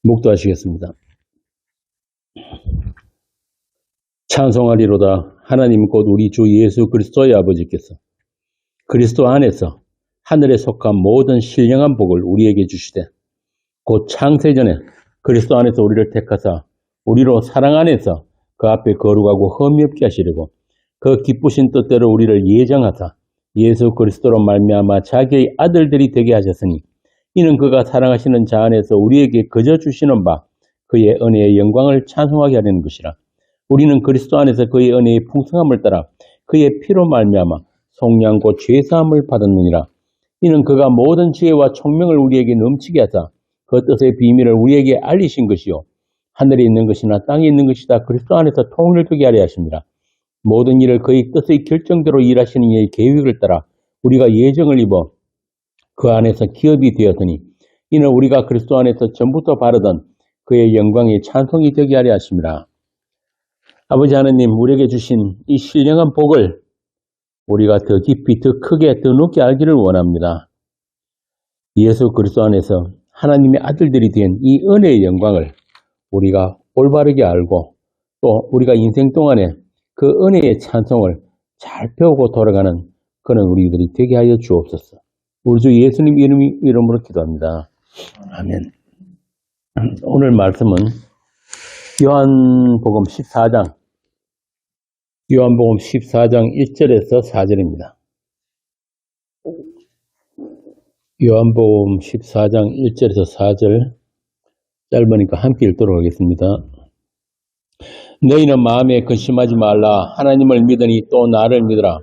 묵도하시겠습니다. 찬송하리로다. 하나님 곧 우리 주 예수 그리스도의 아버지께서 그리스도 안에서 하늘에 속한 모든 신령한 복을 우리에게 주시되 곧 창세전에 그리스도 안에서 우리를 택하사 우리로 사랑 안에서 그 앞에 거룩하고 흠이 없게 하시려고 그 기쁘신 뜻대로 우리를 예정하사 예수 그리스도로 말미암아 자기의 아들들이 되게 하셨으니 이는 그가 사랑하시는 자 안에서 우리에게 거저 주시는 바 그의 은혜의 영광을 찬송하게 하려는 것이라. 우리는 그리스도 안에서 그의 은혜의 풍성함을 따라 그의 피로 말미암아 속량 곧 죄사함을 받았느니라. 이는 그가 모든 지혜와 총명을 우리에게 넘치게 하사 그 뜻의 비밀을 우리에게 알리신 것이요 하늘에 있는 것이나 땅에 있는 것이다 그리스도 안에서 통일되게 하려 하십니다. 모든 일을 그의 뜻의 결정대로 일하시는 이의 계획을 따라 우리가 예정을 입어 그 안에서 기업이 되었으니 이는 우리가 그리스도 안에서 전부터 바르던 그의 영광이 찬송이 되게 하려 하십니다. 아버지 하나님, 우리에게 주신 이 신령한 복을 우리가 더 깊이, 더 크게, 더 높게 알기를 원합니다. 예수 그리스도 안에서 하나님의 아들들이 된 이 은혜의 영광을 우리가 올바르게 알고 또 우리가 인생 동안에 그 은혜의 찬송을 잘 배우고 돌아가는 그런 우리들이 되게 하여 주옵소서. 우리 주 예수님 이름으로 기도합니다. 아멘. 오늘 말씀은 요한복음 14장 1절에서 4절입니다. 요한복음 14장 1절에서 4절 짧으니까 함께 읽도록 하겠습니다. 너희는 마음에 근심하지 말라. 하나님을 믿으니 또 나를 믿으라.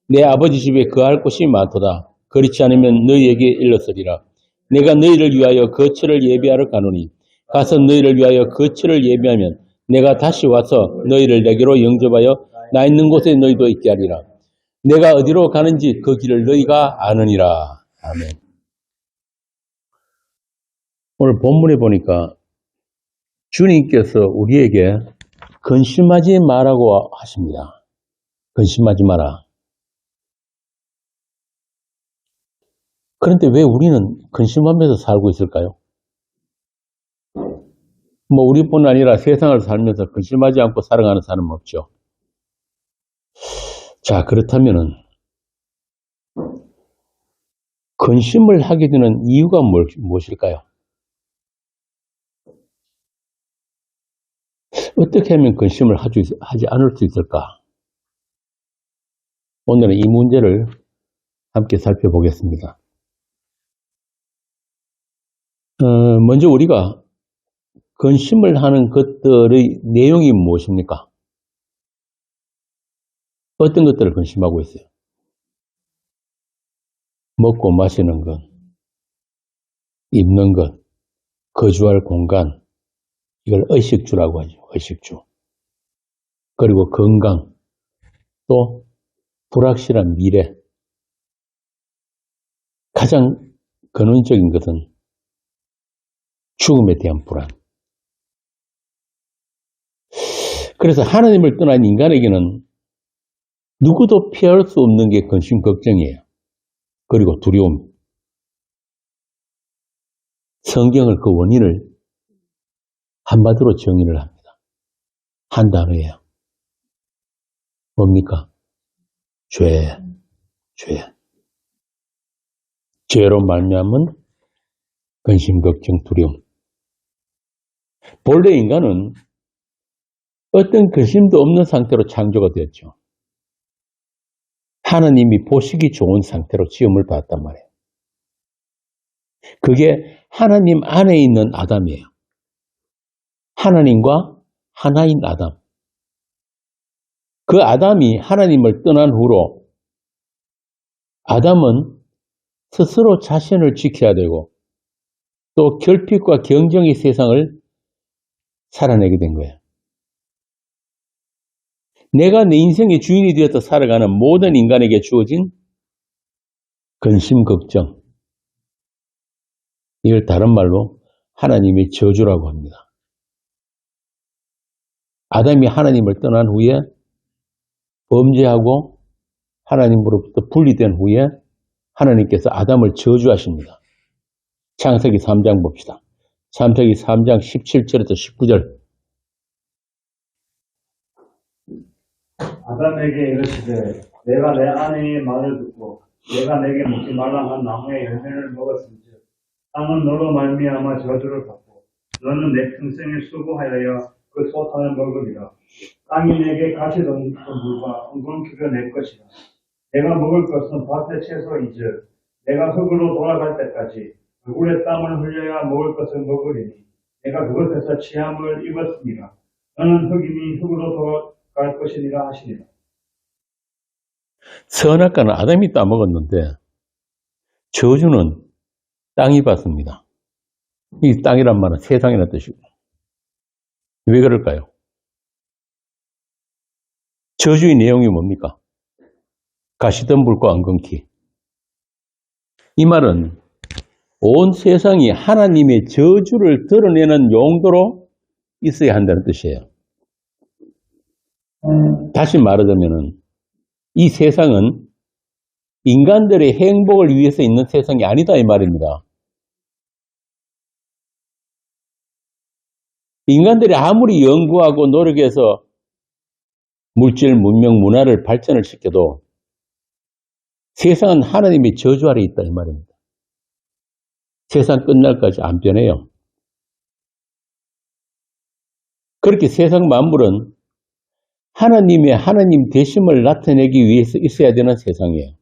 내 아버지 집에 거할 곳이 많도다. 그렇지 않으면 너희에게 일렀으리라. 내가 너희를 위하여 거처를 예비하러 가노니 가서 너희를 위하여 거처를 예비하면 내가 다시 와서 너희를 내게로 영접하여 나 있는 곳에 너희도 있게 하리라. 내가 어디로 가는지 그 길을 너희가 아느니라. 아멘. 오늘 본문에 보니까 주님께서 우리에게 근심하지 말라고 하십니다. 근심하지 마라. 그런데 왜 우리는 근심하면서 살고 있을까요? 우리뿐 아니라 세상을 살면서 근심하지 않고 살아가는 사람은 없죠. 자, 그렇다면은 근심을 하게 되는 이유가 무엇일까요? 어떻게 하면 근심을 하지 않을 수 있을까? 오늘은 이 문제를 함께 살펴보겠습니다. 먼저 우리가 근심을 하는 것들의 내용이 무엇입니까? 어떤 것들을 근심하고 있어요? 먹고 마시는 것, 입는 것, 거주할 공간, 이걸 의식주라고 하죠. 의식주. 그리고 건강, 또 불확실한 미래. 가장 근원적인 것은 죽음에 대한 불안. 그래서 하나님을 떠난 인간에게는 누구도 피할 수 없는 게 근심, 걱정이에요. 그리고 두려움. 성경을 그 원인을 한마디로 정의를 합니다. 한 단어예요. 뭡니까? 죄. 죄로 말미암은 근심, 걱정, 두려움. 본래 인간은 어떤 근심도 없는 상태로 창조가 되었죠. 하나님이 보시기 좋은 상태로 지음을 받았단 말이에요. 그게 하나님 안에 있는 아담이에요. 하나님과 하나인 아담. 그 아담이 하나님을 떠난 후로 아담은 스스로 자신을 지켜야 되고 또 결핍과 경쟁의 세상을 살아내게 된 거예요. 내가 내 인생의 주인이 되어서 살아가는 모든 인간에게 주어진 근심, 걱정. 이걸 다른 말로 하나님의 저주라고 합니다. 아담이 하나님을 떠난 후에 범죄하고 하나님으로부터 분리된 후에 하나님께서 아담을 저주하십니다. 창세기 3장 봅시다. 창세기 3장 17절에서 19절. 아담에게 이르시되 내가 내 아내의 말을 듣고 내가 내게 먹지 말라 한 나무의 열매를 먹었은즉 땅은 너로 말미암아 저주를 받고 너는 내 평생에 수고하여 그 소탄을 먹으리라. 땅이 내게 가시 돋는 물과 엉겅퀴가 내 것이라. 내가 먹을 것은 밭의 채소이즉 내가 흙으로 돌아갈 때까지 얼굴에 땀을 흘려야 먹을 것을 먹으리니 내가 그것에서 취함을 입었습니다. 너는 흙이니 흙으로 돌아갈 것이니라 하시니라. 선악과는 아담이 따먹었는데 저주는 땅이 받습니다. 이 땅이란 말은 세상이라는 뜻이고. 왜 그럴까요? 저주의 내용이 뭡니까? 가시덤불과 엉겅퀴. 이 말은 온 세상이 하나님의 저주를 드러내는 용도로 있어야 한다는 뜻이에요. 다시 말하자면 이 세상은 인간들의 행복을 위해서 있는 세상이 아니다 이 말입니다. 인간들이 아무리 연구하고 노력해서 물질, 문명, 문화를 발전을 시켜도 세상은 하나님의 저주 아래 있다 이 말입니다. 세상 끝날까지 안 변해요. 그렇게 세상 만물은 하나님 되심을 나타내기 위해서 있어야 되는 세상이에요.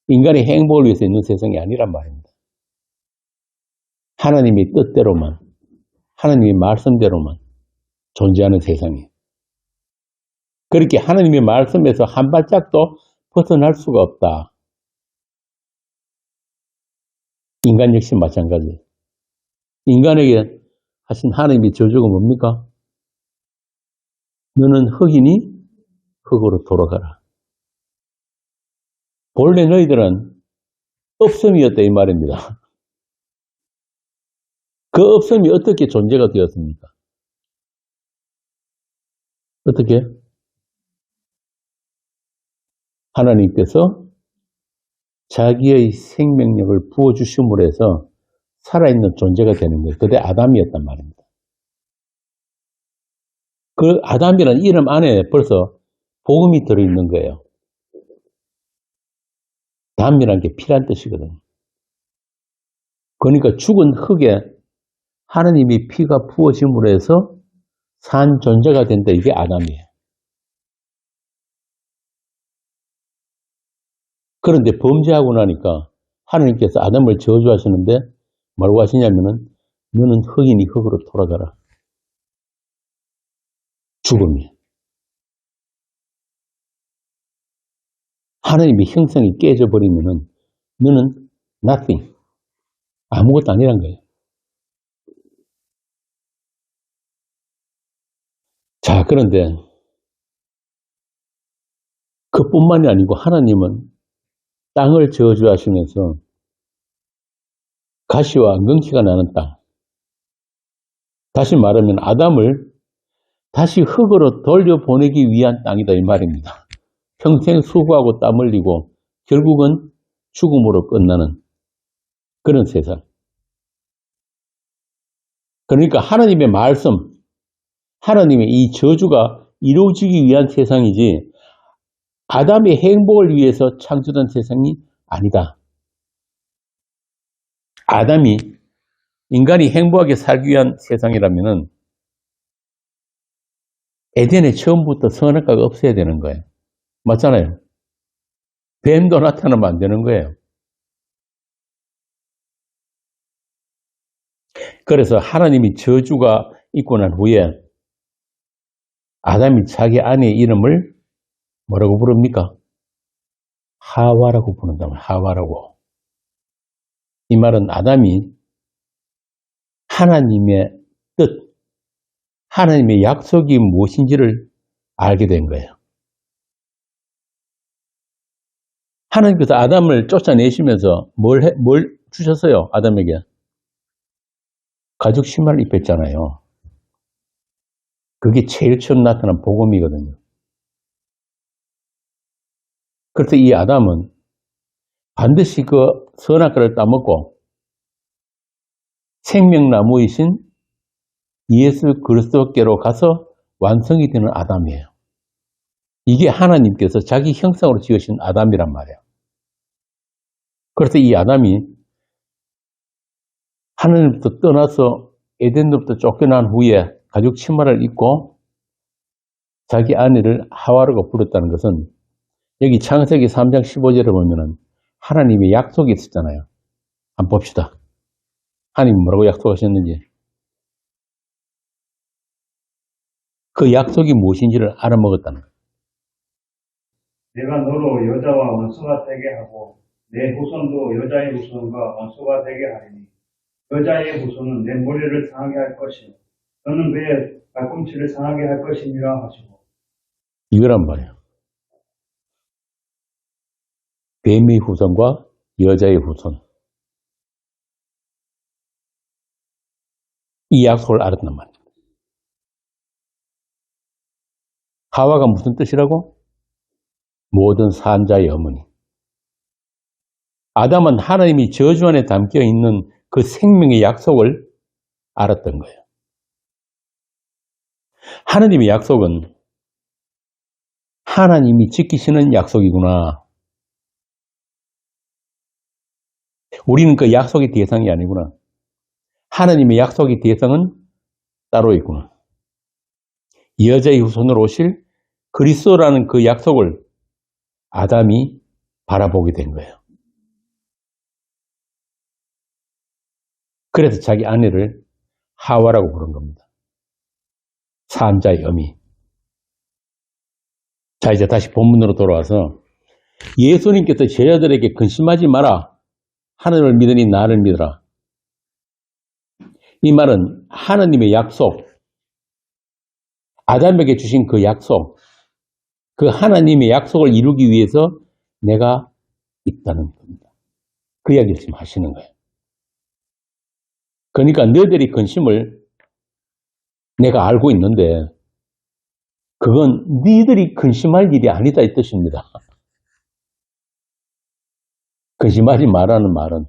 인간의 행복을 위해서 있는 세상이 아니란 말입니다. 하나님의 뜻대로만, 하나님의 말씀대로만 존재하는 세상이에요. 그렇게 하나님의 말씀에서 한 발짝도 벗어날 수가 없다. 인간 역시 마찬가지예요. 인간에게 하신 하나님의 저주가 뭡니까? 너는 흙이니 흙으로 돌아가라. 본래 너희들은 없음이었다 이 말입니다. 그 없음이 어떻게 존재가 되었습니까? 어떻게? 하나님께서 자기의 생명력을 부어주심으로 해서 살아있는 존재가 되는 거예요. 그때 아담이었단 말입니다. 그 아담이라는 이름 안에 벌써 복음이 들어있는 거예요. 담이라는 게 피란 뜻이거든요. 그러니까 죽은 흙에 하나님이 피가 부어짐으로 해서 산 존재가 된다. 이게 아담이에요. 그런데 범죄하고 나니까 하나님께서 아담을 저주하시는데 뭐라고 하시냐면은 너는 흙이니 흙으로 돌아가라. 죽음이에요. 하나님의 형성이 깨져버리면은 너는 nothing. 아무것도 아니란 거예요. 자, 그런데 그뿐만이 아니고 하나님은 땅을 저주하시면서 가시와 엉겅퀴가 나는 땅. 다시 말하면 아담을 다시 흙으로 돌려보내기 위한 땅이다 이 말입니다. 평생 수고하고 땀 흘리고 결국은 죽음으로 끝나는 그런 세상. 그러니까 하나님의 말씀, 하나님의 이 저주가 이루어지기 위한 세상이지 아담의 행복을 위해서 창조된 세상이 아니다. 아담이 인간이 행복하게 살기 위한 세상이라면은 에덴에 처음부터 선악과가 없어야 되는 거예요. 맞잖아요. 뱀도 나타나면 안 되는 거예요. 그래서 하나님이 저주가 있고 난 후에 아담이 자기 아내의 이름을 뭐라고 부릅니까? 하와라고 부른다. 하와라고. 이 말은 아담이 하나님의 뜻, 하나님의 약속이 무엇인지를 알게 된 거예요. 하나님께서 아담을 쫓아내시면서 뭘 주셨어요? 아담에게. 가죽 신발을 입혔잖아요. 그게 제일 처음 나타난 복음이거든요. 그래서 이 아담은 반드시 그 선악과를 따먹고 생명나무이신 예수 그리스도께로 가서 완성이 되는 아담이에요. 이게 하나님께서 자기 형상으로 지으신 아담이란 말이에요. 그래서 이 아담이 하나님부터 떠나서 에덴으로부터 쫓겨난 후에 가죽 치마를 입고 자기 아내를 하와라고 부르었다는 것은 여기 창세기 3장 15절에 보면은 하나님의 약속이 있었잖아요. 한번 봅시다. 하나님이 뭐라고 약속하셨는지. 그 약속이 무엇인지를 알아먹었다는 거예요. 내가 너로 여자와 원수가 되게 하고 내 후손도 여자의 후손과 원수가 되게 하리니 여자의 후손은 내 머리를 상하게 할 것이요 너는 그의 발꿈치를 상하게 할 것이니라 하시고. 이거란 말이에요. 뱀의 후손과 여자의 후손. 이 약속을 알았단 말이에요. 하와가 무슨 뜻이라고? 모든 산자의 어머니. 아담은 하나님이 저주 안에 담겨 있는 그 생명의 약속을 알았던 거예요. 하나님의 약속은 하나님이 지키시는 약속이구나. 우리는 그 약속의 대상이 아니구나. 하나님의 약속의 대상은 따로 있구나. 여자의 후손으로 오실 그리스도라는 그 약속을 아담이 바라보게 된 거예요. 그래서 자기 아내를 하와라고 부른 겁니다. 산자의 어미. 자, 이제 다시 본문으로 돌아와서 예수님께서 제자들에게 근심하지 마라. 하나님을 믿으니 나를 믿어라. 이 말은 하나님의 약속, 아담에게 주신 그 약속, 그 하나님의 약속을 이루기 위해서 내가 있다는 겁니다. 그 이야기를 지금 하시는 거예요. 그러니까 너희들이 근심을 내가 알고 있는데 그건 너희들이 근심할 일이 아니다 이 뜻입니다. 근심하지 말라는 말은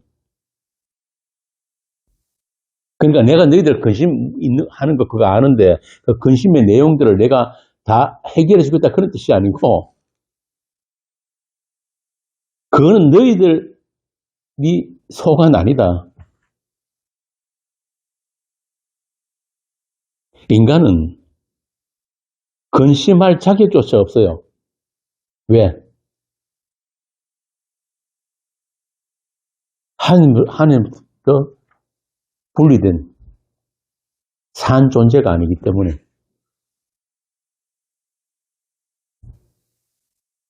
그러니까 내가 너희들 근심하는 거 그거 아는데 그 근심의 내용들을 내가 다 해결해 주겠다 그런 뜻이 아니고 그거는 너희들 네 소관 아니다. 인간은 근심할 자격조차 없어요. 왜? 하나님부터 분리된 산 존재가 아니기 때문에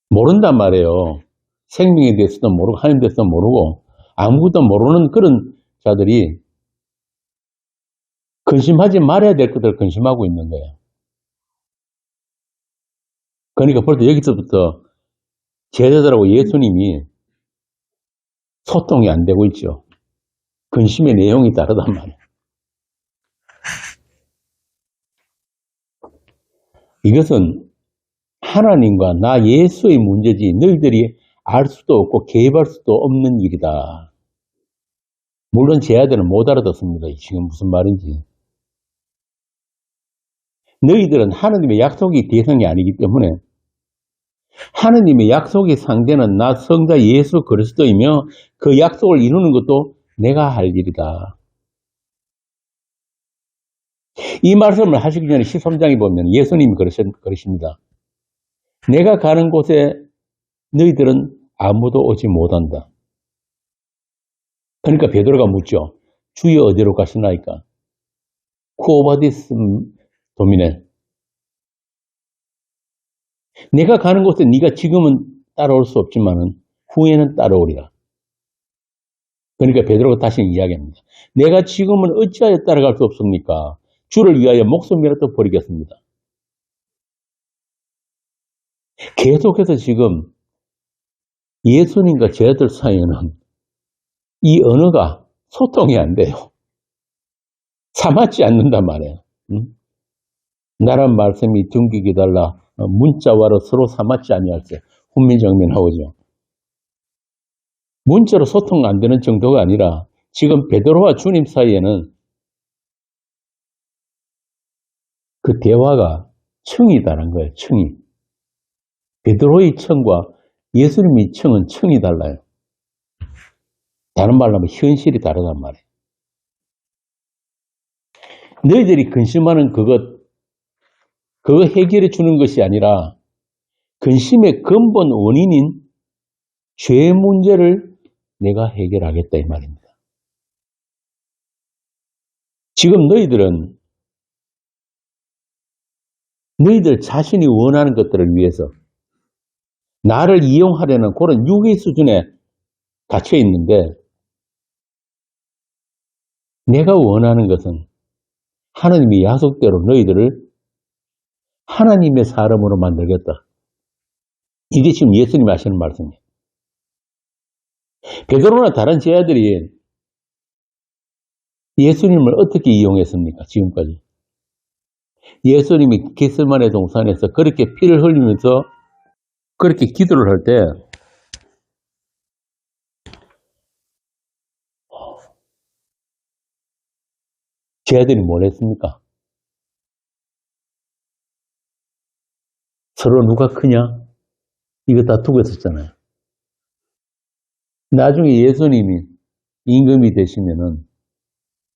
모른단 말이에요. 생명에 대해서도 모르고 하나님에 대해서도 모르고 아무것도 모르는 그런 자들이 근심하지 말아야 될 것들을 근심하고 있는 거예요. 그러니까 벌써 여기서부터 제자들하고 예수님이 소통이 안 되고 있죠. 근심의 내용이 다르단 말이에요. 이것은 하나님과 나 예수의 문제지 너희들이 알 수도 없고 개입할 수도 없는 일이다. 물론 제 아들은 못 알아듣습니다. 지금 무슨 말인지. 너희들은 하나님의 약속이 대상이 아니기 때문에 하나님의 약속의 상대는 나 성자 예수 그리스도이며 그 약속을 이루는 것도 내가 할 일이다. 이 말씀을 하시기 전에 13장에 보면 예수님이 그러십니다. 내가 가는 곳에 너희들은 아무도 오지 못한다. 그러니까 베드로가 묻죠. 주여 어디로 가시나이까? 쿠오바디스 도미네. 내가 가는 곳에 네가 지금은 따라올 수 없지만은 후에는 따라오리라. 그러니까 베드로가 다시 이야기합니다. 내가 지금은 어찌하여 따라갈 수 없습니까? 주를 위하여 목숨이라도 버리겠습니다. 계속해서 지금 예수님과 제자들 사이에는 이 언어가 소통이 안 돼요. 사맞지 않는단 말이에요. 나란 말씀이 둥기게 달라 문자와로 서로 사맞지 아니할세. 훈민정면 나오죠. 문자로 소통 안 되는 정도가 아니라 지금 베드로와 주님 사이에는 그 대화가 청이다라는 거예요. 청이. 베드로의 청과 예수님의 청은 청이 달라요. 다른 말로 하면 현실이 다르단 말이에요. 너희들이 근심하는 그거 해결해 주는 것이 아니라 근심의 근본 원인인 죄의 문제를 내가 해결하겠다 이 말입니다. 지금 너희들 자신이 원하는 것들을 위해서 나를 이용하려는 그런 유기 수준에 갇혀 있는데 내가 원하는 것은 하나님의 약속대로 너희들을 하나님의 사람으로 만들겠다. 이게 지금 예수님이 하시는 말씀이에요. 베드로나 다른 제자들이 예수님을 어떻게 이용했습니까? 지금까지. 예수님이 겟세마네 동산에서 그렇게 피를 흘리면서 그렇게 기도를 할 때 제자들이 뭘 했습니까? 서로 누가 크냐? 이거 다투고 있었잖아요. 나중에 예수님이 임금이 되시면은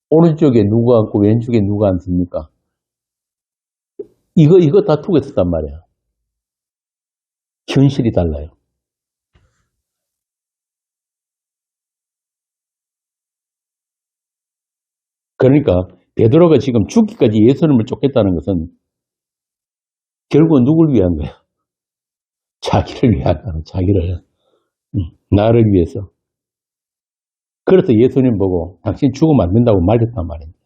오른쪽에 누가 앉고 왼쪽에 누가 앉습니까? 이거 다투고 있었단 말이야. 현실이 달라요. 그러니까 베드로가 지금 죽기까지 예수님을 쫓겠다는 것은 결국은 누굴 위한 거야? 자기를 위한 거야. 자기를. 나를 위해서. 그래서 예수님 보고 당신 죽으면 안 된다고 말했단 말입니다.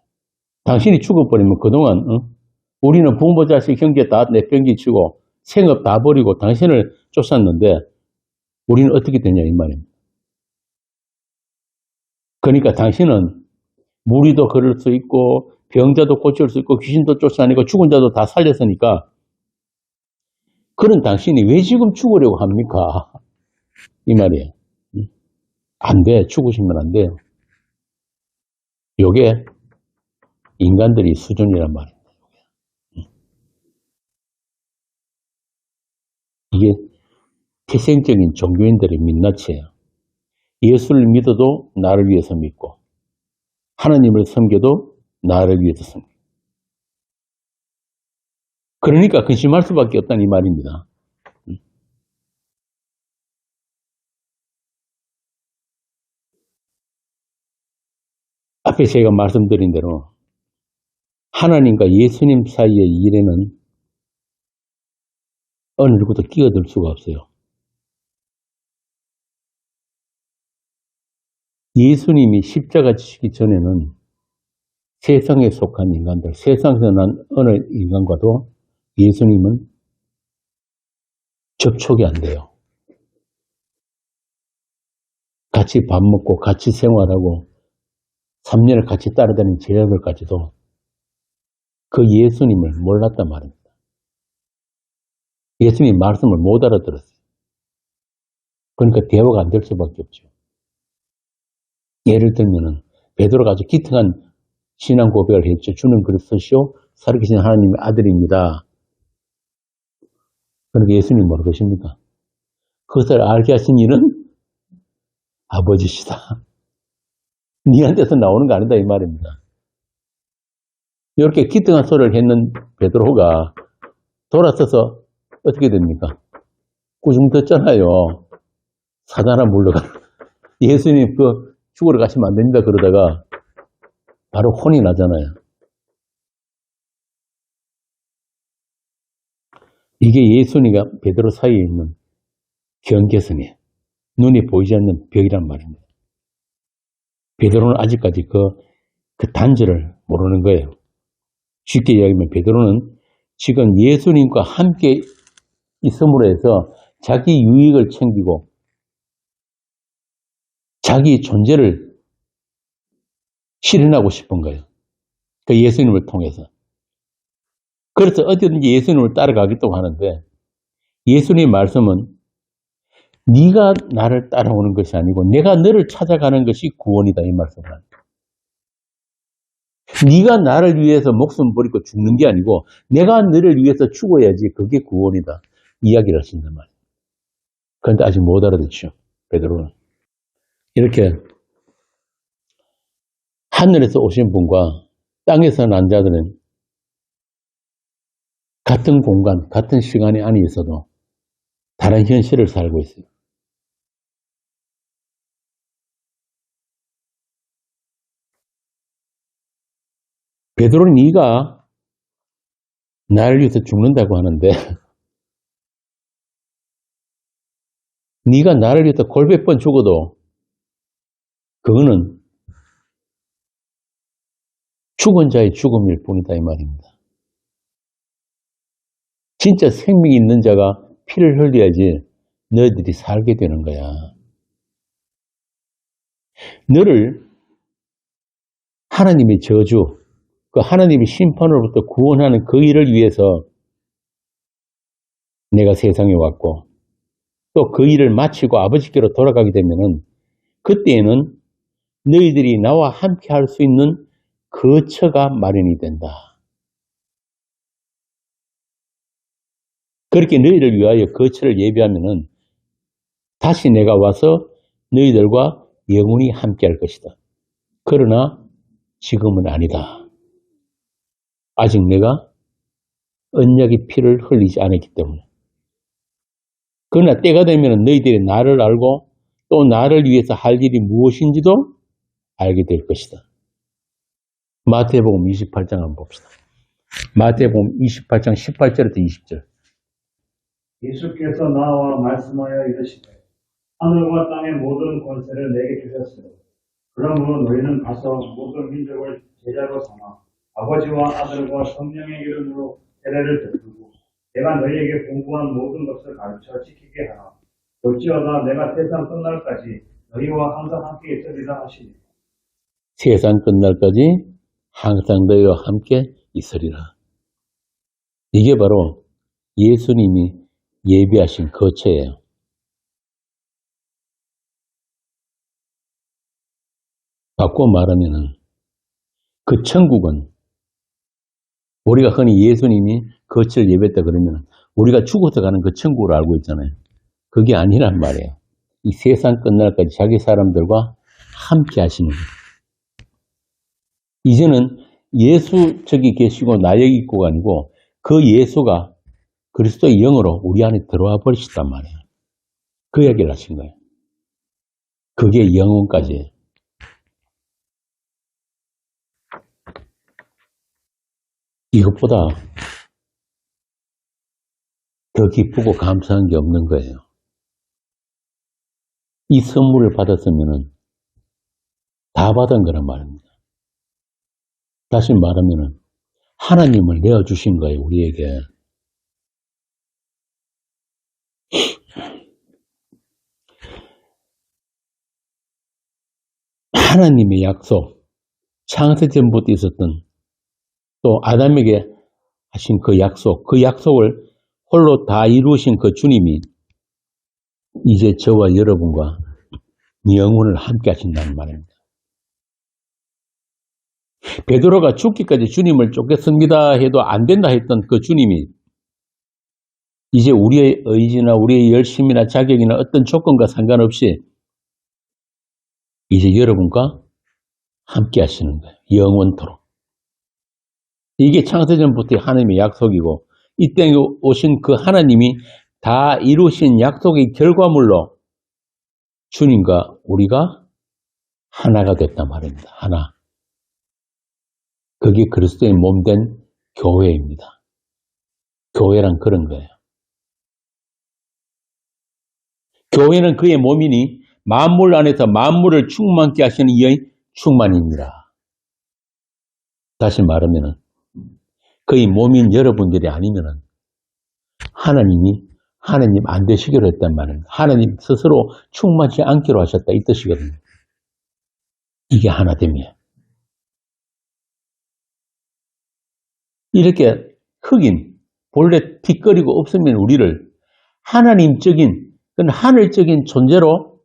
당신이 죽어버리면 그동안 우리는 부모, 자식, 형제 다 내병기치고 생업 다 버리고 당신을 쫓았는데 우리는 어떻게 되냐 이 말입니다. 그러니까 당신은 무리도 걸을 수 있고 병자도 고칠 수 있고 귀신도 쫓아내고 죽은 자도 다 살렸으니까 그런 당신이 왜 지금 죽으려고 합니까? 이 말이에요. 안 돼. 죽으시면 안 돼요. 요게 인간들이 수준이란 말입니다. 이게 태생적인 종교인들의 민낯이에요. 예수를 믿어도 나를 위해서 믿고 하나님을 섬겨도 나를 위해서 섬겨. 그러니까 근심할 수밖에 없다는 이 말입니다. 앞에 제가 말씀드린 대로 하나님과 예수님 사이의 일에는 어느 누구도 끼어들 수가 없어요. 예수님이 십자가 지시기 전에는 세상에 속한 인간들, 세상에서 난 어느 인간과도 예수님은 접촉이 안 돼요. 같이 밥 먹고 같이 생활하고 3년을 같이 따라다니는 제자들까지도 그 예수님을 몰랐단 말입니다. 예수님 말씀을 못 알아들었어요. 그러니까 대화가 안 될 수밖에 없죠. 예를 들면은 베드로가 아주 기특한 신앙 고백을 했죠. 주는 그리스도시요 살아계신 하나님의 아들입니다. 그러니까 예수님 뭐라고 하십니까? 그것을 알게 하신 이는 아버지시다. 니한테서 나오는 거 아니다 이 말입니다. 이렇게 기특한 소리를 했는 베드로가 돌아서서 어떻게 됩니까? 꾸중 듣잖아요. 사단아 물러가. 예수님 그 죽으러 가시면 안 됩니다. 그러다가 바로 혼이 나잖아요. 이게 예수님과 베드로 사이에 있는 경계선이에요. 눈이 보이지 않는 벽이란 말입니다. 베드로는 아직까지 그 단절을 모르는 거예요. 쉽게 이야기하면 베드로는 지금 예수님과 함께 있음으로 해서 자기 유익을 챙기고 자기 존재를 실현하고 싶은 거예요. 그 예수님을 통해서. 그래서 어디든지 예수님을 따라가겠다고 하는데 예수님의 말씀은 네가 나를 따라오는 것이 아니고 내가 너를 찾아가는 것이 구원이다 이 말씀을 합니다. 네가 나를 위해서 목숨 버리고 죽는 게 아니고 내가 너를 위해서 죽어야지 그게 구원이다. 이야기를 하신단 말이에요. 그런데 아직 못 알아듣죠. 베드로는. 이렇게 하늘에서 오신 분과 땅에서 난 자들은 같은 공간, 같은 시간에 안에 있어도 다른 현실을 살고 있어요. 베드로는 네가 나를 위해서 죽는다고 하는데 네가 나를 위해서 골몇 번 죽어도 그거는 죽은 자의 죽음일 뿐이다 이 말입니다. 진짜 생명이 있는 자가 피를 흘려야지 너희들이 살게 되는 거야. 너를 하나님의 저주, 그 하나님의 심판으로부터 구원하는 그 일을 위해서 내가 세상에 왔고 또 그 일을 마치고 아버지께로 돌아가게 되면은 그때에는 너희들이 나와 함께 할 수 있는 거처가 마련이 된다. 그렇게 너희를 위하여 거처를 예비하면은 다시 내가 와서 너희들과 영원히 함께 할 것이다. 그러나 지금은 아니다. 아직 내가 언약의 피를 흘리지 않았기 때문에. 그러나 때가 되면 너희들이 나를 알고 또 나를 위해서 할 일이 무엇인지도 알게 될 것이다. 마태복음 28장 한번 봅시다. 마태복음 28장 18절부터 20절. 예수께서 나와 말씀하여 이르시되 하늘과 땅의 모든 권세를 내게 주셨으니 그러므로 너희는 가서 모든 민족을 제자로 삼아 아버지와 아들과 성령의 이름으로 세례를 베풀고 내가 너희에게 공부한 모든 것을 가르쳐 지키게 하라. 어찌하다 내가 세상 끝날까지 너희와 항상 함께 있으리라 하시니. 세상 끝날까지 항상 너희와 함께 있으리라. 이게 바로 예수님이 예비하신 거처예요. 바꿔 말하면은 그 천국은 우리가 흔히 예수님이 거처를 예비했다 그러면 우리가 죽어서 가는 그 천국을 알고 있잖아요. 그게 아니란 말이에요. 이 세상 끝날까지 자기 사람들과 함께 하시는 거예요. 이제는 예수 저기 계시고 나 여기 있고가 아니고 그 예수가 그리스도의 영으로 우리 안에 들어와 버리시단 말이에요. 그 얘기를 하신 거예요. 그게 영혼까지예요. 이것보다 더 기쁘고 감사한 게 없는 거예요. 이 선물을 받았으면 다 받은 거란 말입니다. 다시 말하면 하나님을 내어주신 거예요, 우리에게. 하나님의 약속, 창세전부터 있었던 또 아담에게 하신 그 약속을 홀로 다 이루신 그 주님이 이제 저와 여러분과 영혼을 함께 하신다는 말입니다. 베드로가 죽기까지 주님을 쫓겠습니다 해도 안 된다 했던 그 주님이 이제 우리의 의지나 우리의 열심이나 자격이나 어떤 조건과 상관없이 이제 여러분과 함께 하시는 거예요. 영원토록. 이게 창세전부터의 하나님의 약속이고 이 땅에 오신 그 하나님이 다 이루신 약속의 결과물로 주님과 우리가 하나가 됐단 말입니다. 하나. 그게 그리스도의 몸된 교회입니다. 교회란 그런 거예요. 교회는 그의 몸이니 만물 안에서 만물을 충만케 하시는 이의 충만입니다. 다시 말하면 그의 몸인 여러분들이 아니면 하나님 안 되시기로 했단 말입니다. 하나님 스스로 충만치 않기로 하셨다 이 뜻이거든요. 이게 하나됨이에요. 이렇게 흑인, 본래 틱거리고 없으면 우리를 하나님적인, 하늘적인 존재로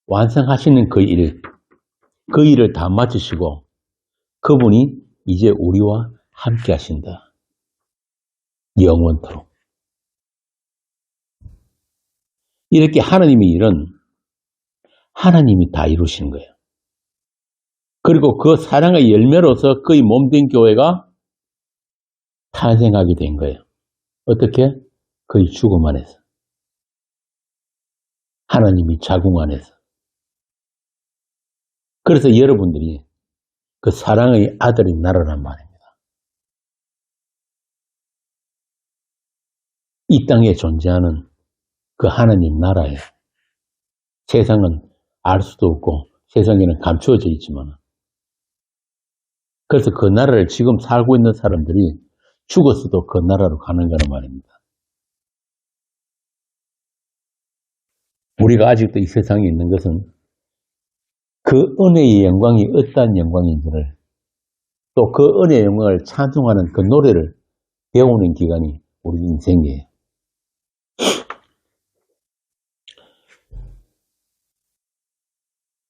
완성하시는 그 일을 다 마치시고 그분이 이제 우리와 함께 하신다. 영원토록. 이렇게 하나님의 일은 하나님이 다 이루신 거예요. 그리고 그 사랑의 열매로서 그의 몸된 교회가 탄생하게 된 거예요. 어떻게? 그의 죽음 안에서. 하나님이 자궁 안에서. 그래서 여러분들이 그 사랑의 아들이 나라란 말입니다. 이 땅에 존재하는 그 하나님 나라예요. 세상은 알 수도 없고 세상에는 감추어져 있지만, 그래서 그 나라를 지금 살고 있는 사람들이 죽었어도 그 나라로 가는 거란 말입니다. 우리가 아직도 이 세상에 있는 것은 그 은혜의 영광이 어떠한 영광인지를, 또 그 은혜의 영광을 찬송하는 그 노래를 배우는 기간이 우리 인생이에요.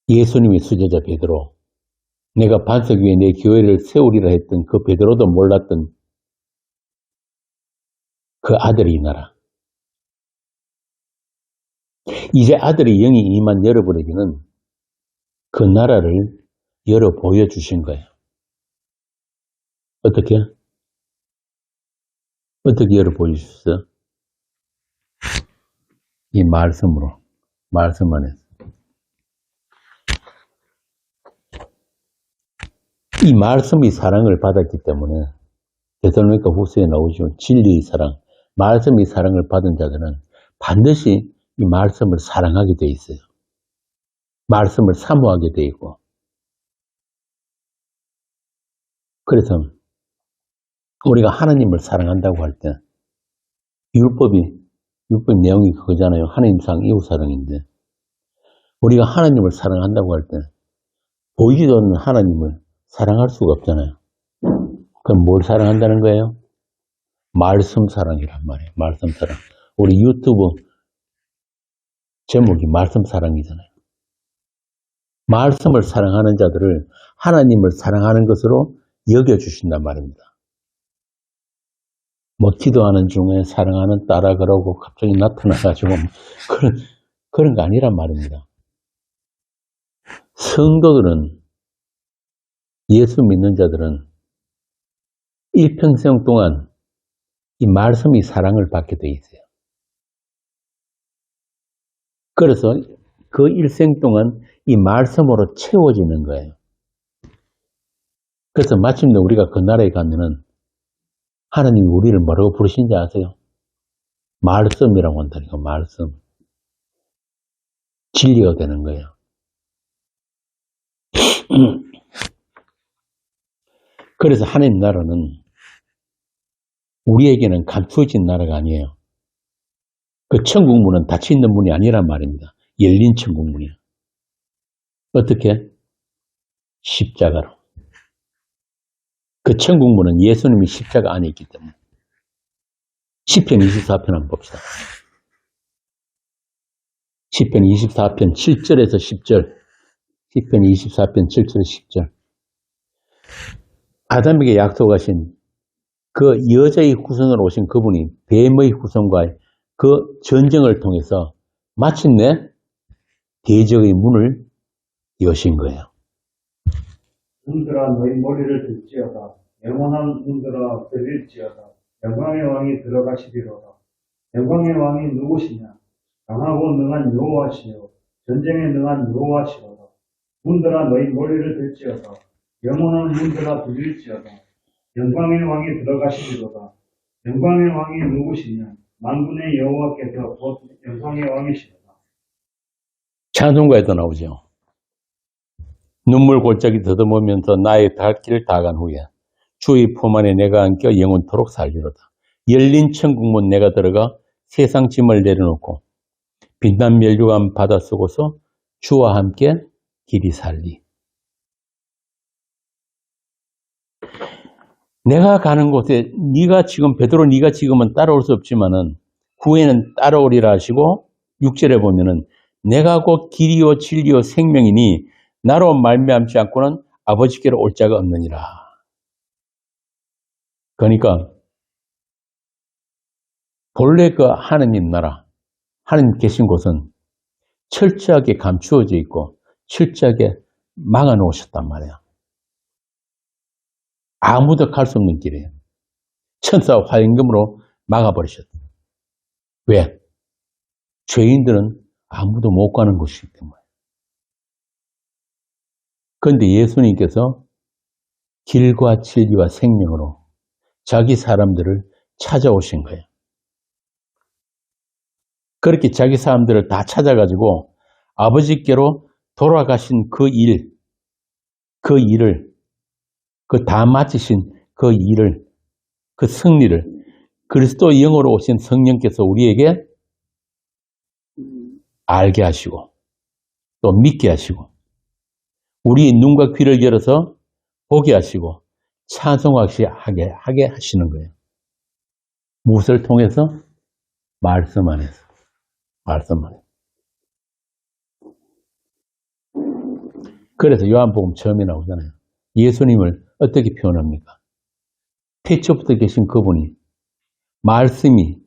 예수님의 수제자 베드로, 내가 반석 위에 내 교회를 세우리라 했던 그 베드로도 몰랐던 그 아들이 이 나라. 이제 아들의 영이 임한 여러분에게는 그 나라를 열어 보여주신 거예요. 어떻게? 어떻게 열어 보여주셨어요? 이 말씀으로, 말씀 안에서. 이 말씀의 사랑을 받았기 때문에 데살로니가 후서에 나오죠. 진리의 사랑, 말씀의 사랑을 받은 자들은 반드시 이 말씀을 사랑하게 돼 있어요. 말씀을 사모하게 돼 있고. 그래서 우리가 하나님을 사랑한다고 할 때 율법 내용이 그거잖아요. 하나님 사랑, 이웃 사랑인데, 우리가 하나님을 사랑한다고 할 때 보이지도 않는 하나님을 사랑할 수가 없잖아요. 그럼 뭘 사랑한다는 거예요? 말씀 사랑이란 말이에요. 말씀 사랑. 우리 유튜브 제목이 말씀 사랑이잖아요. 말씀을 사랑하는 자들을 하나님을 사랑하는 것으로 여겨주신단 말입니다. 뭐 기도하는 중에 사랑하는 딸아 그러고 갑자기 나타나가지고 그런 거 아니란 말입니다. 성도들은, 예수 믿는 자들은 일평생 동안 이 말씀이 사랑을 받게 돼 있어요. 그래서 그 일생 동안 이 말씀으로 채워지는 거예요. 그래서 마침내 우리가 그 나라에 가면은 하나님이 우리를 뭐라고 부르신지 아세요? 말씀이라고 한다니까, 말씀. 진리가 되는 거예요. 그래서 하나님 나라는 우리에게는 감추어진 나라가 아니에요. 그 천국문은 닫혀 있는 문이 아니란 말입니다. 열린 천국문이에요. 어떻게? 십자가로. 그 천국문은 예수님이 십자가 안에 있기 때문에. 시편 24편 한번 봅시다. 시편 24편 7절에서 10절. 시편 24편 7절에서 10절. 아담에게 약속하신 그 여자의 후손으로 오신 그분이 뱀의 후손과 그 전쟁을 통해서 마침내 대적의 문을 여신 거예요. 문들아 너희 머리를 들지어다. 영원한 문들아 들릴지어다. 영광의 왕이 들어가시리로다. 영광의 왕이 누구시냐? 강하고 능한 여호와시요 전쟁에 능한 여호와시로다. 문들아 너희 머리를 들지어다. 영원한 문들아 들릴지어다. 영광의 왕이 들어가시리로다. 영광의 왕이 누구시냐? 만군의 여호와께서 곧 영광의 왕이시로다. 찬송가에도 나오죠. 눈물 골짜기 더듬으면서 나의 갈 길을 다 간 후에 주의 품 안에 내가 안겨 영원토록 살리로다. 열린 천국문 내가 들어가 세상 짐을 내려놓고 빛난 멸류관 바다 쓰고서 주와 함께 길이 살리. 내가 가는 곳에 네가 지금 베드로 네가 지금은 따라올 수 없지만은 후에는 따라오리라 하시고 6절에 보면은 내가 곧 길이요 진리요 생명이니 나로 말미암지 않고는 아버지께로 올 자가 없느니라. 그러니까 본래 그 하느님 나라, 하느님 계신 곳은 철저하게 감추어져 있고 철저하게 막아놓으셨단 말이야. 아무도 갈 수 없는 길이에요. 천사 화임금으로 막아버리셨다. 왜? 죄인들은 아무도 못 가는 곳이기 때문에. 그런데 예수님께서 길과 진리와 생명으로 자기 사람들을 찾아오신 거예요. 그렇게 자기 사람들을 다 찾아가지고 아버지께로 돌아가신 그 일을, 그 다 마치신 그 일을, 그 승리를 그리스도 영으로 오신 성령께서 우리에게 알게 하시고 또 믿게 하시고 우리의 눈과 귀를 열어서 보게 하시고 찬송하게 하게 하시는 거예요. 무엇을 통해서? 말씀 안에서. 말씀 안에서. 그래서 요한복음 처음에 나오잖아요. 예수님을 어떻게 표현합니까? 태초부터 계신 그분이 말씀이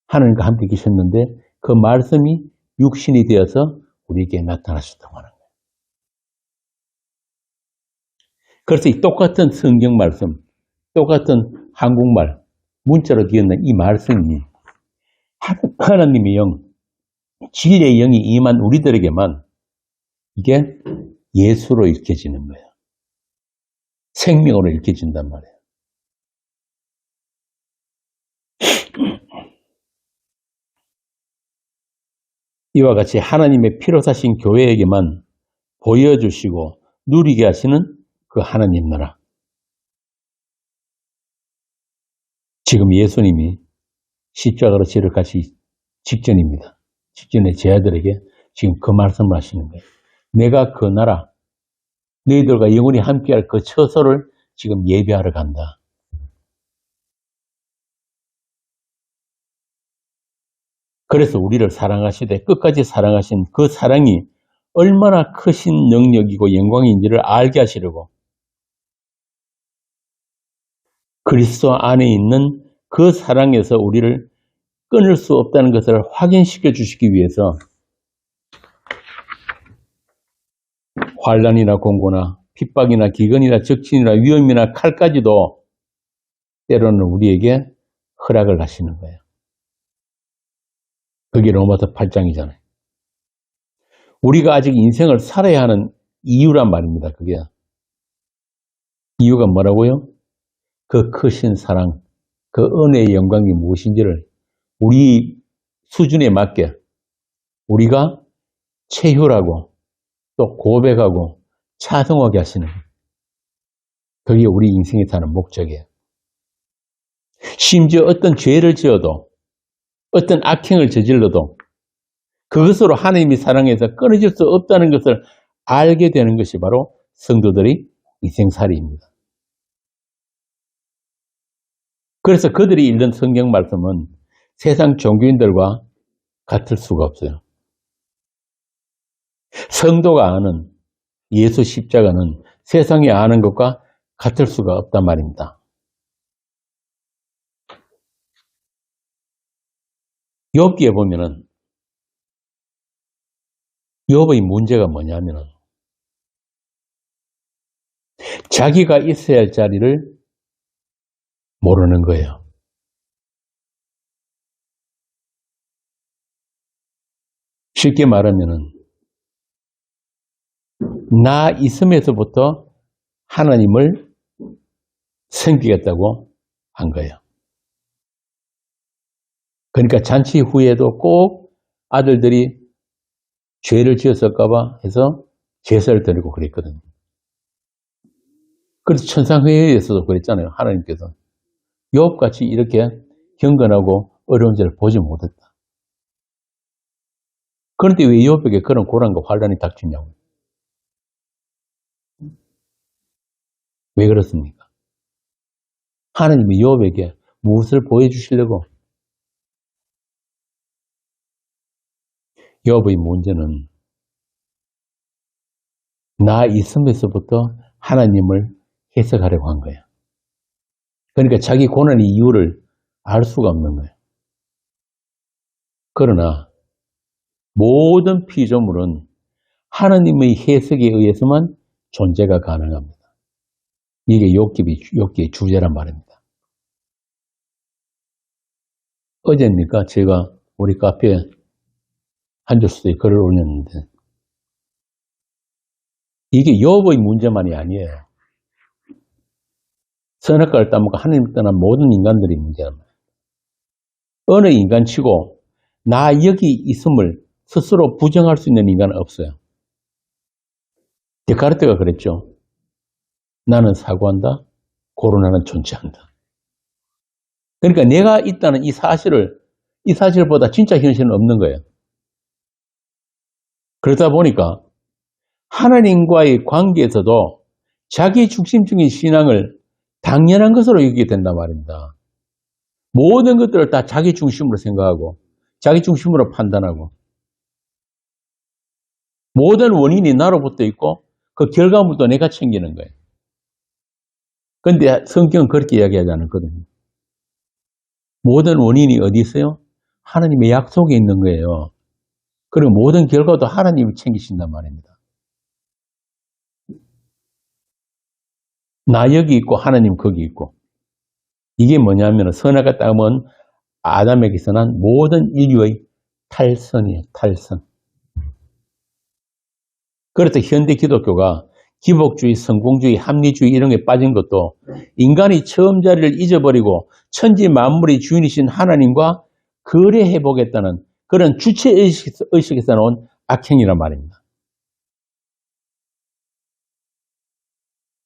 하나님과 함께 계셨는데 그 말씀이 육신이 되어서 우리에게 나타나셨다고 하는 거예요. 그래서 이 똑같은 성경 말씀, 똑같은 한국말, 문자로 되었는 이 말씀이 하나님의 영, 진리의 영이 임한 우리들에게만 이게 예수로 읽혀지는 거예요. 생명으로 읽혀진단 말이에요. 이와 같이 하나님의 피로 사신 교회에게만 보여주시고 누리게 하시는 그 하나님 나라. 지금 예수님이 십자가로 죄를 가시 직전입니다. 직전에 제 아들에게 지금 그 말씀을 하시는 거예요. 내가 그 나라, 너희들과 영원히 함께할 그 처소를 지금 예배하러 간다. 그래서 우리를 사랑하시되 끝까지 사랑하신 그 사랑이 얼마나 크신 능력이고 영광인지를 알게 하시려고 그리스도 안에 있는 그 사랑에서 우리를 끊을 수 없다는 것을 확인시켜 주시기 위해서 환난이나 공고나 핍박이나 기근이나 적신이나 위험이나 칼까지도 때로는 우리에게 허락을 하시는 거예요. 그게 로마서 8장이잖아요. 우리가 아직 인생을 살아야 하는 이유란 말입니다. 그게. 이유가 뭐라고요? 그 크신 사랑, 그 은혜의 영광이 무엇인지를 우리 수준에 맞게 우리가 체휼하고 또 고백하고 찬송하게 하시는 거예요. 그게 우리 인생에 사는 목적이에요. 심지어 어떤 죄를 지어도 어떤 악행을 저질러도 그것으로 하나님이 사랑해서 끊어질 수 없다는 것을 알게 되는 것이 바로 성도들의 인생살이입니다. 그래서 그들이 읽는 성경 말씀은 세상 종교인들과 같을 수가 없어요. 성도가 아는 예수 십자가는 세상이 아는 것과 같을 수가 없단 말입니다. 욥기에 보면은 욥의 문제가 뭐냐면은 자기가 있어야 할 자리를 모르는 거예요. 쉽게 말하면은 나 있음에서부터 하나님을 섬기겠다고 한 거예요. 그러니까 잔치 후에도 꼭 아들들이 죄를 지었을까봐 해서 제사를 드리고 그랬거든요. 그래서 천상회의에서도 그랬잖아요. 하나님께서 욥같이 이렇게 경건하고 어려운 죄를 보지 못했다. 그런데 왜 욥에게 그런 고난과 환난이 닥치냐고요. 왜 그렇습니까? 하나님이 욥에게 무엇을 보여주시려고? 욥의 문제는 나 있음에서부터 하나님을 해석하려고 한 거예요. 그러니까 자기 고난의 이유를 알 수가 없는 거예요. 그러나 모든 피조물은 하나님의 해석에 의해서만 존재가 가능합니다. 이게 욥기의 주제란 말입니다. 어제입니까? 제가 우리 카페에 한 줄수의 글을 올렸는데 이게 욥의 문제만이 아니에요. 선악과를 따먹고 하나님을 떠난 모든 인간들의 문제란 말이에요. 어느 인간치고 나 여기 있음을 스스로 부정할 수 있는 인간은 없어요. 데카르트가 그랬죠. 나는 사고한다. 고로 나는 존재한다. 그러니까 내가 있다는 이 사실보다 진짜 현실은 없는 거예요. 그러다 보니까 하나님과의 관계에서도 자기 중심적인 신앙을 당연한 것으로 여기게 된단 말입니다. 모든 것들을 다 자기 중심으로 생각하고 자기 중심으로 판단하고 모든 원인이 나로부터 있고 그 결과물도 내가 챙기는 거예요. 그런데 성경은 그렇게 이야기하지 않거든요. 모든 원인이 어디 있어요? 하나님의 약속에 있는 거예요. 그리고 모든 결과도 하나님이 챙기신단 말입니다. 나 여기 있고 하나님 거기 있고. 이게 뭐냐면 선악과 따먹은 아담에게서 난 모든 인류의 탈선이에요. 탈선. 그래서 현대 기독교가 기복주의, 성공주의, 합리주의 이런 게 빠진 것도 인간이 처음 자리를 잊어버리고 천지 만물의 주인이신 하나님과 거래해 보겠다는 그런 주체의식에서 나온 악행이란 말입니다.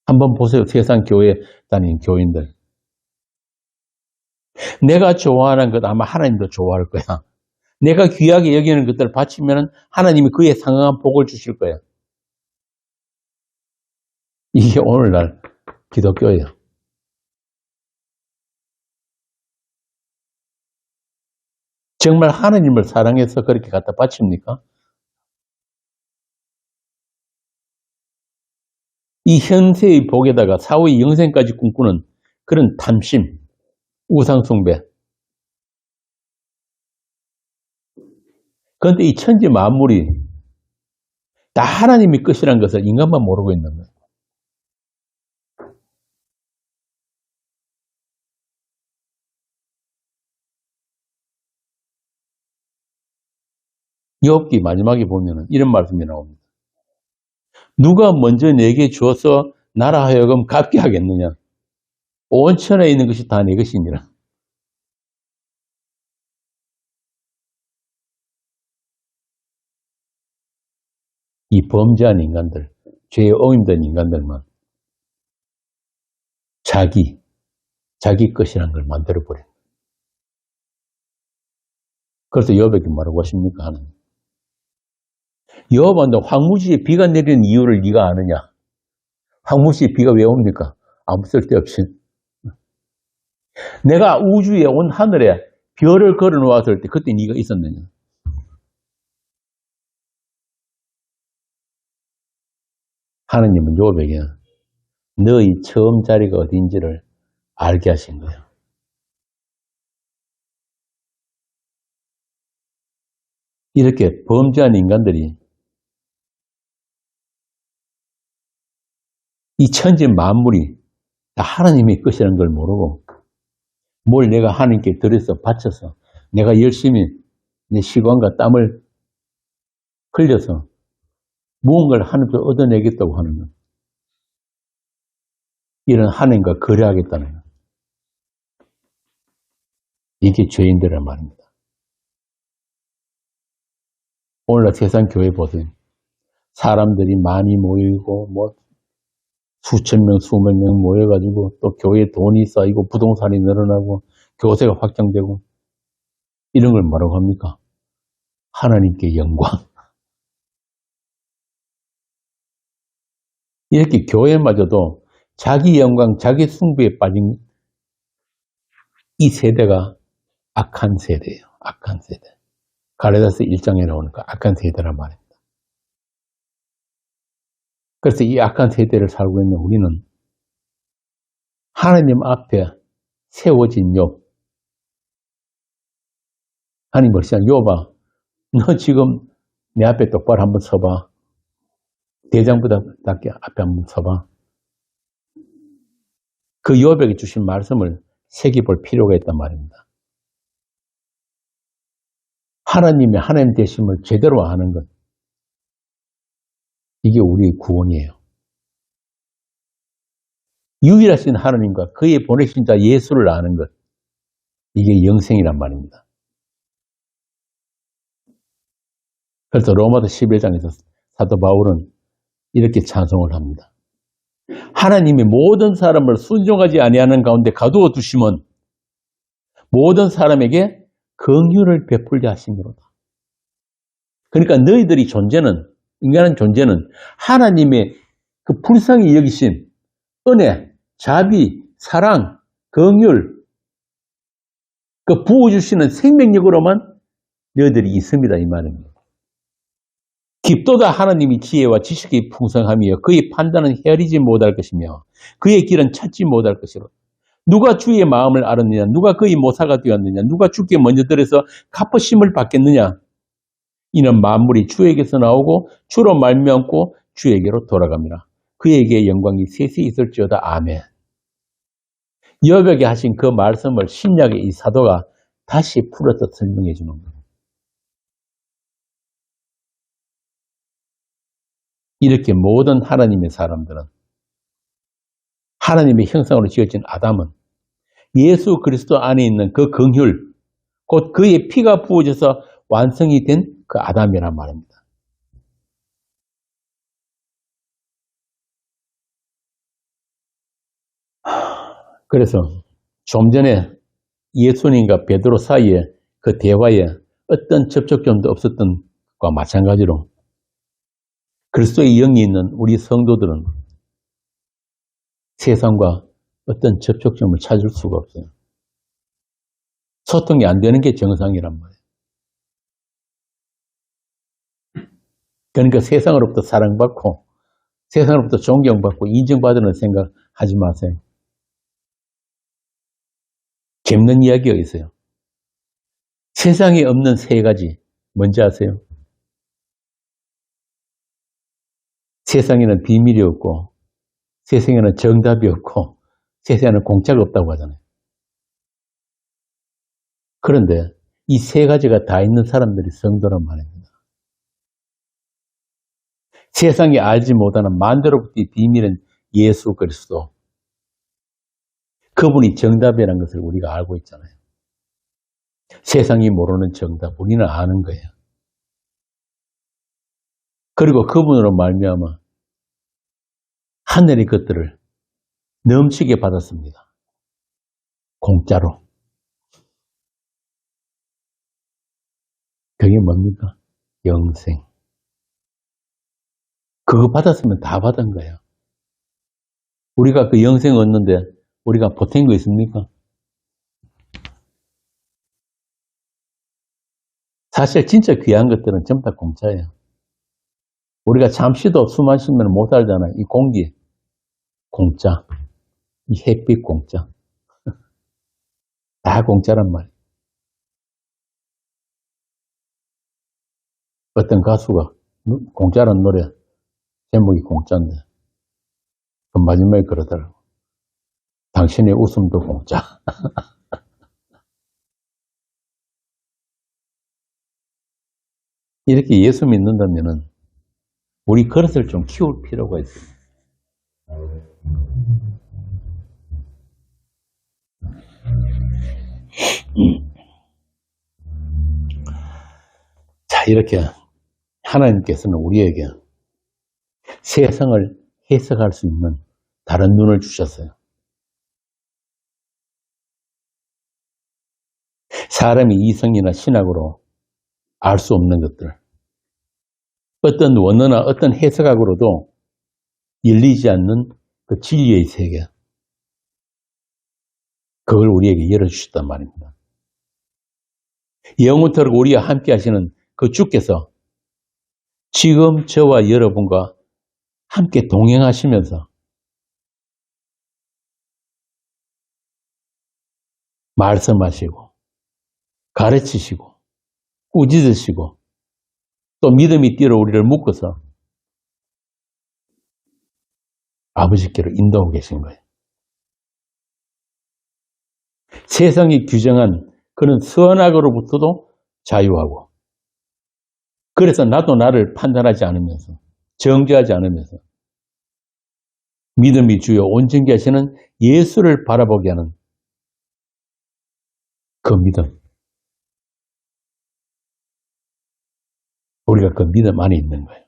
한번 보세요. 세상 교회 다니는 교인들. 내가 좋아하는 것 아마 하나님도 좋아할 거야. 내가 귀하게 여기는 것들을 바치면 하나님이 그에 상응한 복을 주실 거야. 이게 오늘날 기독교예요. 정말 하나님을 사랑해서 그렇게 갖다 바칩니까? 이 현세의 복에다가 사후의 영생까지 꿈꾸는 그런 탐심, 우상숭배. 그런데 이 천지 만물이 다 하나님의 것이라는 것을 인간만 모르고 있는 거예요. 욥기 마지막에 보면 이런 말씀이 나옵니다. 누가 먼저 내게 주어서 나라 하여금 갚게 하겠느냐? 온 천하에 있는 것이 다 내 것이니라. 이 범죄한 인간들, 죄에 어임된 인간들만 자기 것이라는 걸 만들어버려요. 그래서 욥에게 뭐라고 하십니까? 하나님. 욥아, 황무지에 비가 내리는 이유를 네가 아느냐? 황무지에 비가 왜 옵니까? 아무 쓸데없이. 내가 우주에 온 하늘에 별을 걸어 놓았을 때 그때 네가 있었느냐? 하나님은 욥에게 너의 처음 자리가 어딘지를 알게 하신 거예요. 이렇게 범죄한 인간들이 이 천지 만물이 다 하나님의 것이라는 걸 모르고 뭘 내가 하나님께 들여서 바쳐서 내가 열심히 내 시간과 땀을 흘려서 무언가를 하나님께 얻어내겠다고 하는 것. 이런 하나님과 거래하겠다는 것. 이게 죄인들란 말입니다. 오늘날 세상 교회 보세요. 사람들이 많이 모이고 수천 명, 수만 명 모여가지고 또 교회에 돈이 쌓이고 부동산이 늘어나고 교세가 확장되고 이런 걸 뭐라고 합니까? 하나님께 영광. 이렇게 교회마저도 자기 영광, 자기 숭배에 빠진 이 세대가 악한 세대예요. 악한 세대. 갈라디아서 1장에 나오니까 악한 세대란 말입니다. 그래서 이 악한 세대를 살고 있는 우리는 하나님 앞에 세워진 욥. 하나님 벌써 욥아, 너 지금 내 앞에 똑바로 한번 서봐. 대장부답게 앞에 한번 서봐. 그 욥에게 주신 말씀을 새겨볼 필요가 있단 말입니다. 하나님의 하나님 되심을 제대로 아는 것. 이게 우리의 구원이에요. 유일하신 하나님과 그의 보내신 자 예수를 아는 것. 이게 영생이란 말입니다. 그래서 로마서 11장에서 사도 바울은 이렇게 찬송을 합니다. 하나님이 모든 사람을 순종하지 아니하는 가운데 가두어 두심은 모든 사람에게 긍휼을 베풀게 하심이로다. 그러니까 너희들이 존재는, 인간의 존재는 하나님의 그 불쌍히 여기심, 은혜, 자비, 사랑, 긍휼, 그 부어주시는 생명력으로만 너희들이 있습니다, 이 말입니다. 깊도다 하나님이 지혜와 지식이 풍성하며 그의 판단은 헤아리지 못할 것이며 그의 길은 찾지 못할 것이로. 누가 주의 마음을 알았느냐? 누가 그의 모사가 되었느냐? 누가 주께 먼저 들어서 갚으심을 받겠느냐? 이는 만물이 주에게서 나오고 주로 말미암고 주에게로 돌아갑니다. 그에게 영광이 세세 있을지어다. 아멘. 욥에게 하신 그 말씀을 신약의 이 사도가 다시 풀어서 설명해 주는 거예요. 이렇게 모든 하나님의 사람들은, 하나님의 형상으로 지어진 아담은 예수 그리스도 안에 있는 그 긍휼, 곧 그의 피가 부어져서 완성이 된 그 아담이란 말입니다. 그래서 좀 전에 예수님과 베드로 사이에 그 대화에 어떤 접촉점도 없었던 것과 마찬가지로 그리스도의 영이 있는 우리 성도들은 세상과 어떤 접촉점을 찾을 수가 없어요. 소통이 안 되는 게 정상이란 말이에요. 그러니까 세상으로부터 사랑받고 세상으로부터 존경받고 인정받으는 생각 하지 마세요. 재밌는 이야기가 있어요. 세상에 없는 세 가지 뭔지 아세요? 세상에는 비밀이 없고 세상에는 정답이 없고 세상에는 공짜가 없다고 하잖아요. 그런데 이 세 가지가 다 있는 사람들이 성도란 말입니다. 세상이 알지 못하는 만대로부터의 비밀은 예수 그리스도. 그분이 정답이라는 것을 우리가 알고 있잖아요. 세상이 모르는 정답, 우리는 아는 거예요. 그리고 그분으로 말미암아 하늘의 것들을 넘치게 받았습니다. 공짜로. 그게 뭡니까? 영생. 그거 받았으면 다 받은 거예요. 우리가 그 영생 얻는데 우리가 보탠 거 있습니까? 사실 진짜 귀한 것들은 전부 다 공짜예요. 우리가 잠시도 숨 마시면 못 살잖아요. 이 공기 공짜, 이 햇빛 공짜. 다 공짜란 말이에요. 어떤 가수가 공짜란 노래 제목이 공짜인데 그 마지막에 그러더라고. 당신의 웃음도 공짜. 이렇게 예수 믿는다면은 우리 그릇을 좀 키울 필요가 있어요. 자, 이렇게 하나님께서는 우리에게 세상을 해석할 수 있는 다른 눈을 주셨어요. 사람이 이성이나 신학으로 알 수 없는 것들, 어떤 원어나 어떤 해석학으로도 열리지 않는 그 진리의 세계, 그걸 우리에게 열어주셨단 말입니다. 영원토록 우리와 함께 하시는 그 주께서 지금 저와 여러분과 함께 동행하시면서 말씀하시고 가르치시고 꾸짖으시고 또 믿음이 뛰어 우리를 묶어서 아버지께로 인도하고 계신 거예요. 세상이 규정한 그런 선악으로부터도 자유하고 그래서 나도 나를 판단하지 않으면서 정죄하지 않으면서 믿음이 주요 온전케 하시는 예수를 바라보게 하는 그 믿음. 우리가 그 믿음 안에 있는 거예요.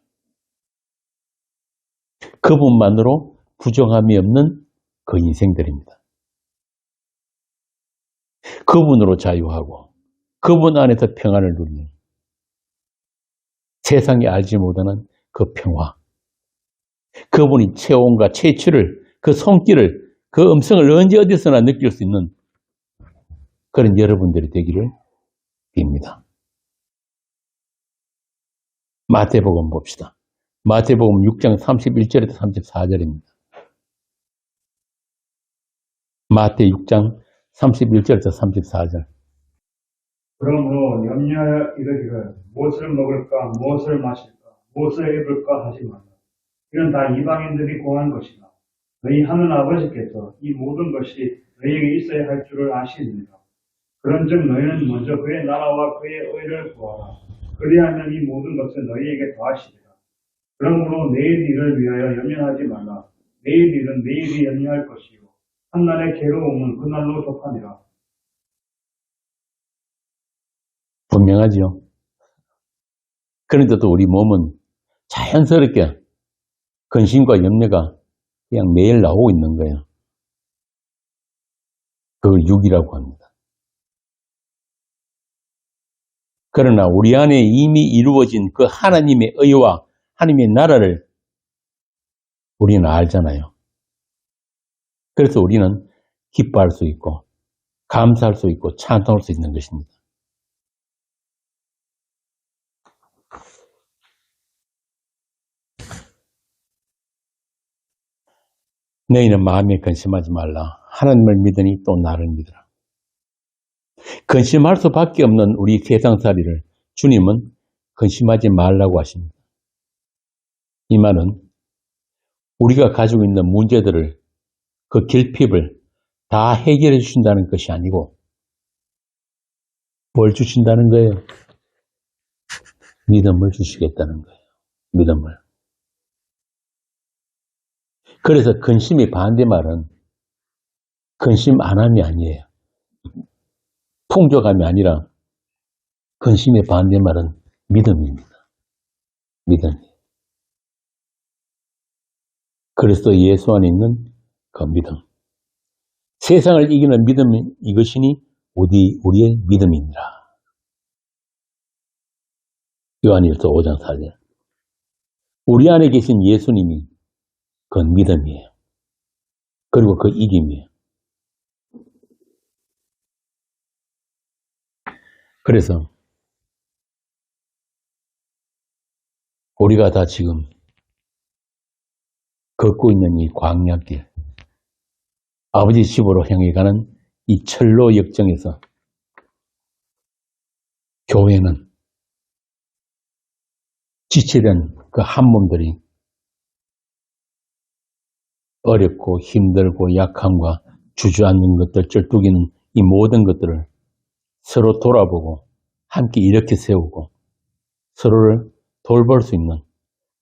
그분만으로 부정함이 없는 그 인생들입니다. 그분으로 자유하고 그분 안에서 평안을 누리는 세상이 알지 못하는 그 평화. 그분이 체온과 체취를 그 손길을 그 음성을 언제 어디서나 느낄 수 있는 그런 여러분들이 되기를 빕니다. 마태복음 봅시다. 마태복음 6장 31절에서 34절입니다. 마태 6장 31절에서 34절. 그러므로 염려하여 이르기를 무엇을 먹을까 무엇을 마실까 무엇을 입을까 하지 말라. 이는 다 이방인들이 구한 것이다. 너희 하늘 아버지께서 이 모든 것이 너희에게 있어야 할 줄을 아시느니라. 그런즉 너희는 먼저 그의 나라와 그의 의를 구하라. 그리하면 이 모든 것을 너희에게 더하시리라. 그러므로 내일 일을 위하여 염려하지 말라. 내일 일은 내일이 염려할 것이요 한날의 괴로움은 그날로 족하니라. 분명하죠. 그런데도 우리 몸은 자연스럽게 근심과 염려가 그냥 매일 나오고 있는 거예요. 그걸 육이라고 합니다. 그러나 우리 안에 이미 이루어진 그 하나님의 의와 하나님의 나라를 우리는 알잖아요. 그래서 우리는 기뻐할 수 있고 감사할 수 있고 찬송할 수 있는 것입니다. 너희는 마음에 근심하지 말라. 하나님을 믿으니 또 나를 믿으라. 근심할 수밖에 없는 우리 세상살이를 주님은 근심하지 말라고 하십니다. 이 말은 우리가 가지고 있는 문제들을 그 결핍을 다 해결해 주신다는 것이 아니고 뭘 주신다는 거예요? 믿음을 주시겠다는 거예요. 믿음을. 그래서 근심의 반대말은 근심 안 함이 아니에요. 풍족함이 아니라 근심의 반대말은 믿음입니다. 믿음. 그리스도 예수 안에 있는 그 믿음. 세상을 이기는 믿음이 이것이니 우리의 믿음이니라. 요한일서 5장 4절. 우리 안에 계신 예수님이 그 믿음이에요. 그리고 그 이김이에요. 그래서 우리가 다 지금 걷고 있는 이 광야길, 아버지 집으로 향해 가는 이 철로 역정에서 교회는 지체된 그 한 몸들이 어렵고 힘들고 약함과 주저앉는 것들, 쩔뚝이는 이 모든 것들을 서로 돌아보고 함께 이렇게 세우고 서로를 돌볼 수 있는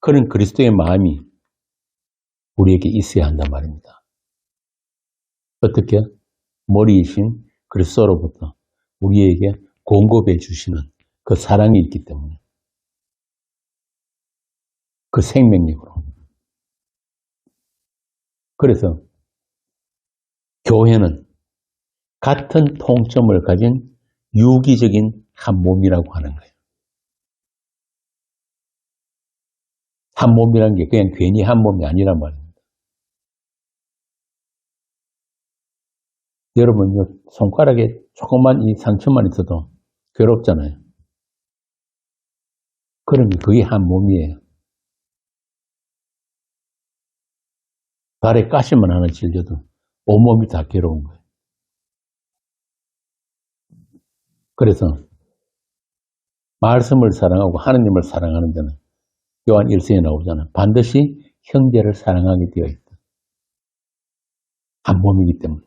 그런 그리스도의 마음이 우리에게 있어야 한단 말입니다. 어떻게? 머리이신 그리스도로부터 우리에게 공급해 주시는 그 사랑이 있기 때문에 그 생명력으로. 그래서 교회는 같은 통점을 가진 유기적인 한 몸이라고 하는 거예요. 한 몸이라는 게 그냥 괜히 한 몸이 아니란 말입니다. 여러분, 손가락에 조그만 이 상처만 있어도 괴롭잖아요. 그러면 그게 한 몸이에요. 발에 가시만 하나 찔려도 온몸이 다 괴로운 거예요. 그래서 말씀을 사랑하고 하느님을 사랑하는 자는 요한 1서에 나오잖아요. 반드시 형제를 사랑하게 되어 있다. 한 몸이기 때문에.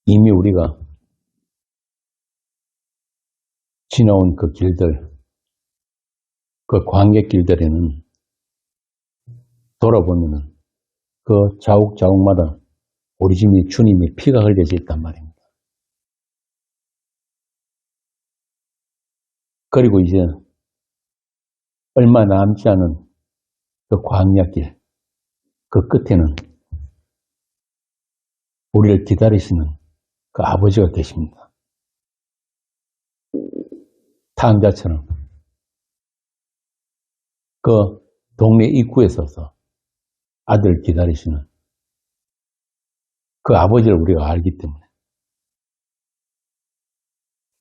이미 우리가 지나온 그 길들, 그 광야 길들에는 돌아보면은 그 자욱자욱마다 우리 집이 주님의 피가 흘려져 있단 말입니다. 그리고 이제 얼마 남지 않은 그 광야길, 그 끝에는 우리를 기다리시는 그 아버지가 계십니다. 탕자처럼 그 동네 입구에 서서 아들을 기다리시는 그 아버지를 우리가 알기 때문에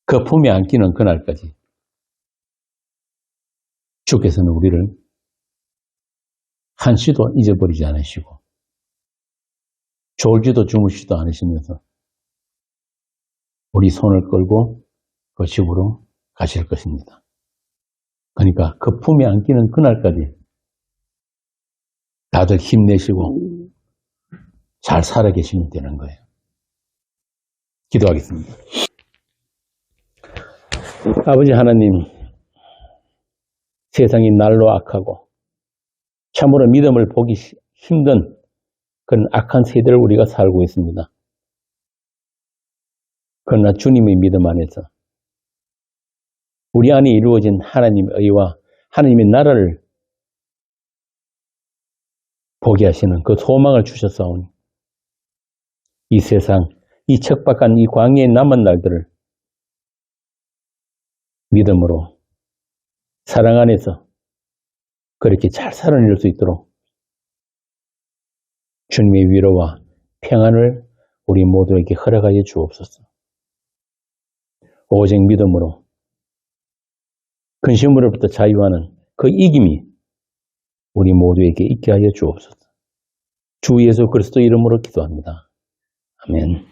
그 품에 안기는 그날까지 주께서는 우리를 한시도 잊어버리지 않으시고 졸지도 주무시지도 않으시면서 우리 손을 끌고 그 집으로 가실 것입니다. 그러니까 그 품에 안기는 그날까지 다들 힘내시고 잘 살아 계시면 되는 거예요. 기도하겠습니다. 아버지 하나님, 세상이 날로 악하고 참으로 믿음을 보기 힘든 그런 악한 세대를 우리가 살고 있습니다. 그러나 주님의 믿음 안에서 우리 안에 이루어진 하나님의 의와 하나님의 나라를 보게 하시는 그 소망을 주셨사오니 이 세상, 이 척박한 이 광야에 남은 날들을 믿음으로 사랑 안에서 그렇게 잘 살아낼 수 있도록 주님의 위로와 평안을 우리 모두에게 허락하여 주옵소서. 오직 믿음으로 근심으로부터 자유하는 그 이김이 우리 모두에게 있게 하여 주옵소서. 주 예수 그리스도 이름으로 기도합니다. 아멘.